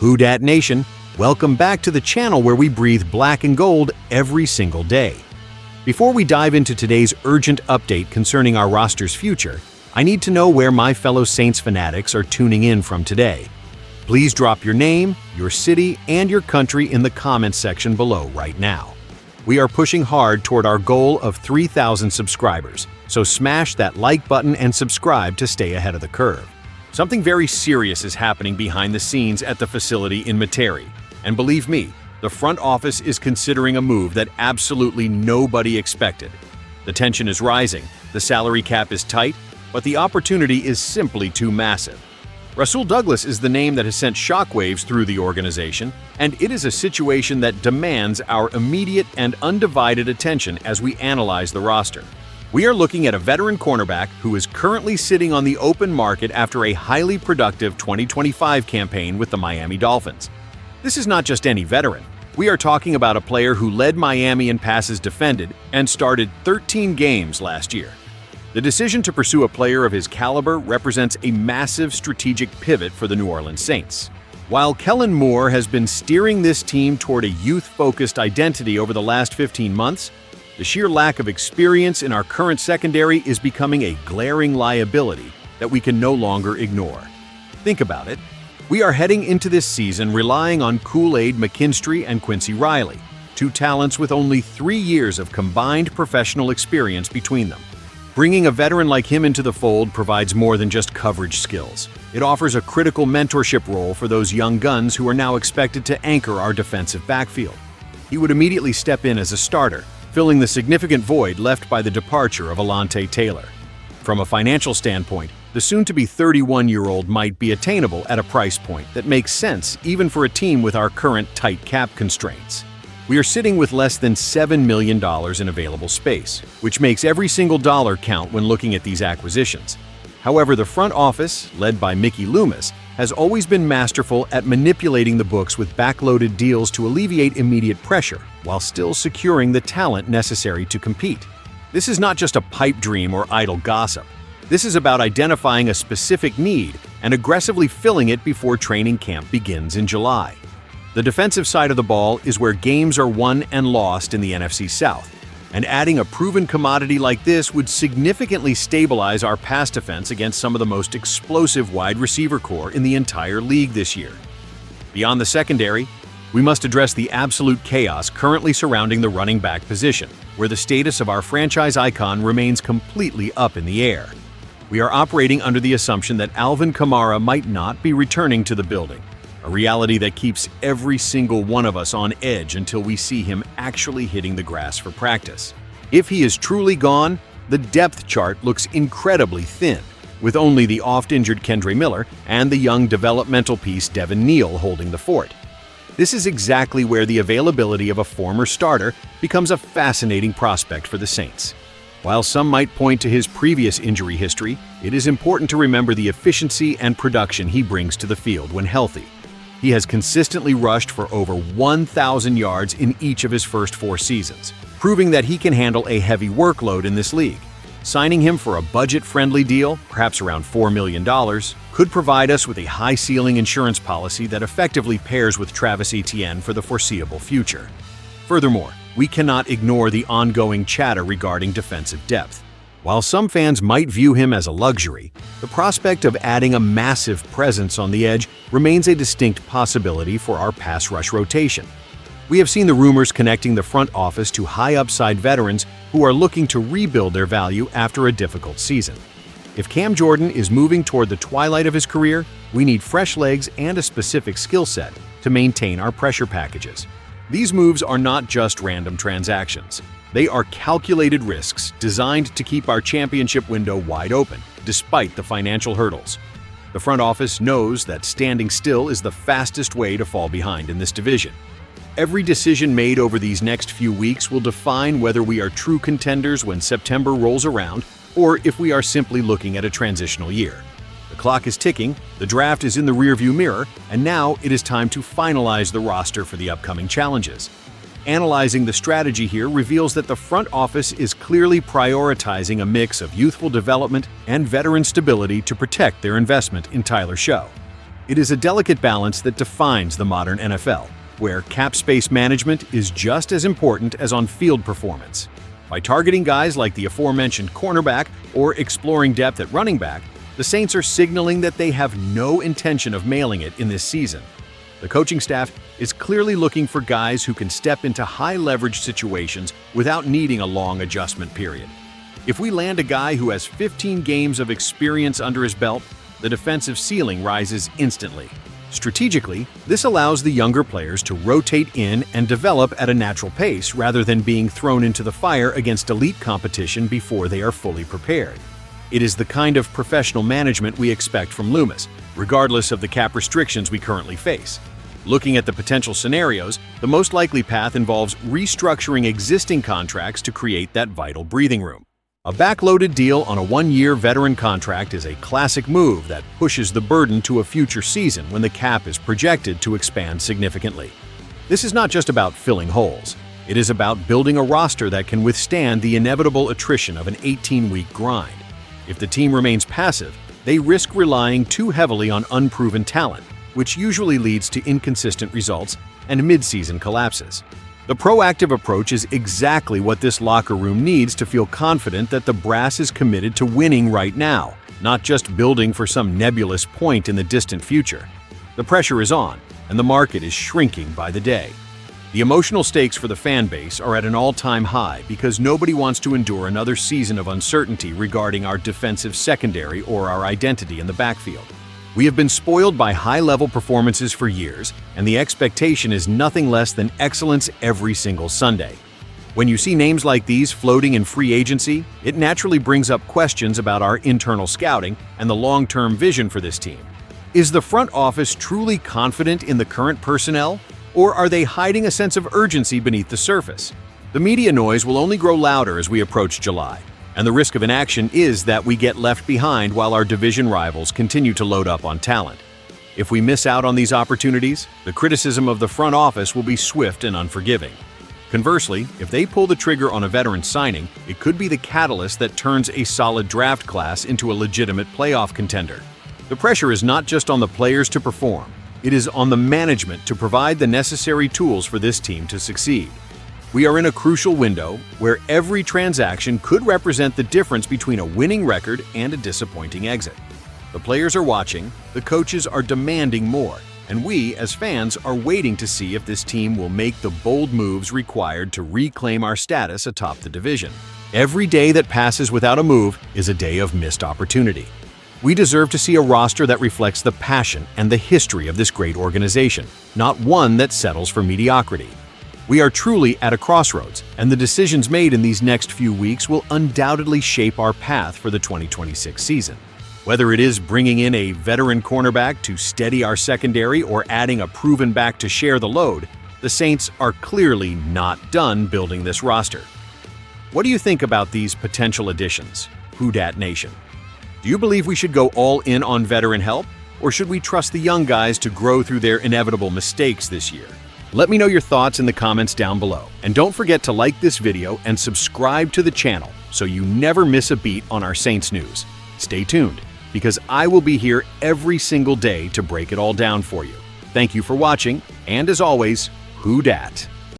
Who Dat Nation, welcome back to the channel where we breathe black and gold every single day. Before we dive into today's urgent update concerning our roster's future, I need to know where my fellow Saints fanatics are tuning in from today. Please drop your name, your city, and your country in the comments section below right now. We are pushing hard toward our goal of 3,000 subscribers, so smash that like button and subscribe to stay ahead of the curve. Something very serious is happening behind the scenes at the facility in Metairie, and believe me, the front office is considering a move that absolutely nobody expected. The tension is rising, the salary cap is tight, but the opportunity is simply too massive. Rasul Douglas is the name that has sent shockwaves through the organization, and it is a situation that demands our immediate and undivided attention as we analyze the roster. We are looking at a veteran cornerback who is currently sitting on the open market after a highly productive 2025 campaign with the Miami Dolphins. This is not just any veteran. We are talking about a player who led Miami in passes defended and started 13 games last year. The decision to pursue a player of his caliber represents a massive strategic pivot for the New Orleans Saints. While Kellen Moore has been steering this team toward a youth-focused identity over the last 15 months, the sheer lack of experience in our current secondary is becoming a glaring liability that we can no longer ignore. Think about it. We are heading into this season relying on Kool-Aid McKinstry and Quincy Riley, two talents with only 3 years of combined professional experience between them. Bringing a veteran like him into the fold provides more than just coverage skills. It offers a critical mentorship role for those young guns who are now expected to anchor our defensive backfield. He would immediately step in as a starter, filling the significant void left by the departure of Alontae Taylor. From a financial standpoint, the soon-to-be 31-year-old might be attainable at a price point that makes sense even for a team with our current tight cap constraints. We are sitting with less than $7 million in available space, which makes every single dollar count when looking at these acquisitions. However, the front office, led by Mickey Loomis, has always been masterful at manipulating the books with backloaded deals to alleviate immediate pressure, while still securing the talent necessary to compete. This is not just a pipe dream or idle gossip. This is about identifying a specific need and aggressively filling it before training camp begins in July. The defensive side of the ball is where games are won and lost in the NFC South, and adding a proven commodity like this would significantly stabilize our pass defense against some of the most explosive wide receiver core in the entire league this year. Beyond the secondary, we must address the absolute chaos currently surrounding the running back position, where the status of our franchise icon remains completely up in the air. We are operating under the assumption that Alvin Kamara might not be returning to the building, a reality that keeps every single one of us on edge until we see him actually hitting the grass for practice. If he is truly gone, the depth chart looks incredibly thin, with only the oft-injured Kendre Miller and the young developmental piece Devin Neal holding the fort. This is exactly where the availability of a former starter becomes a fascinating prospect for the Saints. While some might point to his previous injury history, it is important to remember the efficiency and production he brings to the field when healthy. He has consistently rushed for over 1,000 yards in each of his first 4 seasons, proving that he can handle a heavy workload in this league. Signing him for a budget-friendly deal, perhaps around $4 million, could provide us with a high-ceiling insurance policy that effectively pairs with Travis Etienne for the foreseeable future. Furthermore, we cannot ignore the ongoing chatter regarding defensive depth. While some fans might view him as a luxury, the prospect of adding a massive presence on the edge remains a distinct possibility for our pass rush rotation. We have seen the rumors connecting the front office to high-upside veterans who are looking to rebuild their value after a difficult season. If Cam Jordan is moving toward the twilight of his career, we need fresh legs and a specific skill set to maintain our pressure packages. These moves are not just random transactions. They are calculated risks designed to keep our championship window wide open, despite the financial hurdles. The front office knows that standing still is the fastest way to fall behind in this division. Every decision made over these next few weeks will define whether we are true contenders when September rolls around, or if we are simply looking at a transitional year. The clock is ticking, the draft is in the rearview mirror, and now it is time to finalize the roster for the upcoming challenges. Analyzing the strategy here reveals that the front office is clearly prioritizing a mix of youthful development and veteran stability to protect their investment in Tyler Show. It is a delicate balance that defines the modern NFL, where cap space management is just as important as on-field performance. By targeting guys like the aforementioned cornerback or exploring depth at running back, the Saints are signaling that they have no intention of mailing it in this season. The coaching staff is clearly looking for guys who can step into high-leverage situations without needing a long adjustment period. If we land a guy who has 15 games of experience under his belt, the defensive ceiling rises instantly. Strategically, this allows the younger players to rotate in and develop at a natural pace rather than being thrown into the fire against elite competition before they are fully prepared. It is the kind of professional management we expect from Loomis, regardless of the cap restrictions we currently face. Looking at the potential scenarios, the most likely path involves restructuring existing contracts to create that vital breathing room. A backloaded deal on a one-year veteran contract is a classic move that pushes the burden to a future season when the cap is projected to expand significantly. This is not just about filling holes. It is about building a roster that can withstand the inevitable attrition of an 18-week grind. If the team remains passive, they risk relying too heavily on unproven talent, which usually leads to inconsistent results and mid-season collapses. The proactive approach is exactly what this locker room needs to feel confident that the brass is committed to winning right now, not just building for some nebulous point in the distant future. The pressure is on, and the market is shrinking by the day. The emotional stakes for the fan base are at an all-time high because nobody wants to endure another season of uncertainty regarding our defensive secondary or our identity in the backfield. We have been spoiled by high-level performances for years, and the expectation is nothing less than excellence every single Sunday. When you see names like these floating in free agency, it naturally brings up questions about our internal scouting and the long-term vision for this team. Is the front office truly confident in the current personnel, or are they hiding a sense of urgency beneath the surface? The media noise will only grow louder as we approach July, and the risk of inaction is that we get left behind while our division rivals continue to load up on talent. If we miss out on these opportunities, the criticism of the front office will be swift and unforgiving. Conversely, if they pull the trigger on a veteran signing, it could be the catalyst that turns a solid draft class into a legitimate playoff contender. The pressure is not just on the players to perform, it is on the management to provide the necessary tools for this team to succeed. We are in a crucial window where every transaction could represent the difference between a winning record and a disappointing exit. The players are watching, the coaches are demanding more, and we, as fans, are waiting to see if this team will make the bold moves required to reclaim our status atop the division. Every day that passes without a move is a day of missed opportunity. We deserve to see a roster that reflects the passion and the history of this great organization, not one that settles for mediocrity. We are truly at a crossroads, and the decisions made in these next few weeks will undoubtedly shape our path for the 2026 season. Whether it is bringing in a veteran cornerback to steady our secondary or adding a proven back to share the load, the Saints are clearly not done building this roster. What do you think about these potential additions, Who Dat Nation? Do you believe we should go all in on veteran help, or should we trust the young guys to grow through their inevitable mistakes this year? Let me know your thoughts in the comments down below, and don't forget to like this video and subscribe to the channel so you never miss a beat on our Saints news. Stay tuned, because I will be here every single day to break it all down for you. Thank you for watching, and as always, Who Dat?